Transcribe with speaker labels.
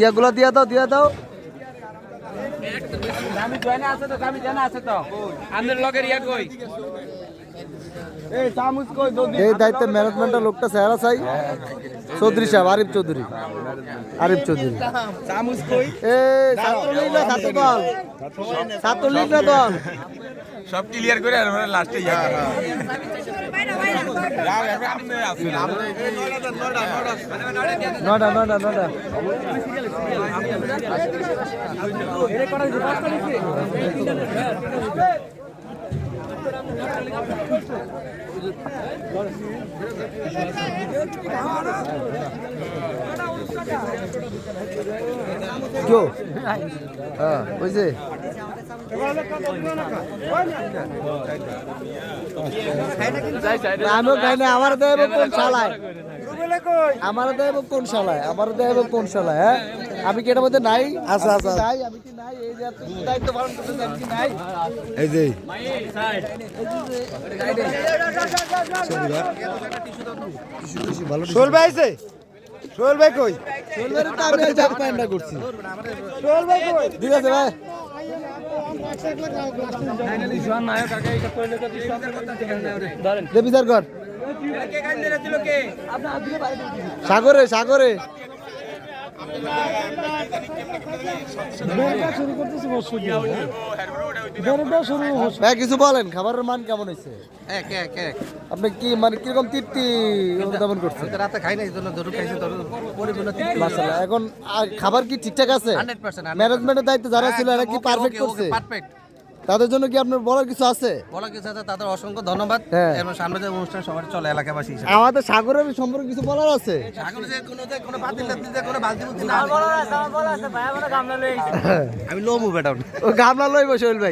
Speaker 1: ইয়াগুলো দিয়া দাও দিয়া দাও। এই দায়িত্বে ম্যানেজমেন্টের লোকটা চেহারা চাই চৌধুরী সাহেব, আরিফ চৌধুরী। ছাত্রলীগ না দল
Speaker 2: সব ক্লিয়ার করে আর লাস্টে
Speaker 1: নটা নটা নটা কেউ হ্যাঁ বুঝছে আমিও খাই না। আমার দেব কোন শালায়, আমার দেব কোন শালায়, আমার দেব কোন শালায়। হ্যাঁ আমি কি এটার মধ্যে নাই? আচ্ছা আচ্ছা নাই, আমি কি নাই? এই যে দায়িত্ব পালন করতে আমি কি নাই? এই যে
Speaker 3: সোহেল ভাই আছে? সোহেল ভাই কই?
Speaker 1: সোহেল ভাই তো আমি জাপ পায়না করছি।
Speaker 3: সোহেল ভাই কই?
Speaker 1: ঠিক আছে ভাই। দে বিচার কর। সাগরে সাগরে কিছু বলেন, খাবারের মান কেমন হয়েছে? আপনি কি মানে কিরকম তৃপ্তি অনুধাবন করছেন?
Speaker 3: রাতে খাই নাই,
Speaker 1: মাশাআল্লাহ। এখন খাবার কি ঠিকঠাক আছে? ম্যানেজমেন্টের দায়িত্ব যারা ছিল এরা কি পারফেক্ট করছে? তাদের জন্য কি আপনার বলার কিছু আছে?
Speaker 3: তাদের অসংখ্য ধন্যবাদ।
Speaker 1: হ্যাঁ।
Speaker 3: এবং সামনে যে অনুষ্ঠান সবার চলে এলাকাবাসী হিসেবে।
Speaker 1: আমাদের সাগরের সম্পর্কে কিছু বলার আছে?
Speaker 3: আমি লো মুভ এটা
Speaker 1: ও গামলা লইব সোহেল ভাই।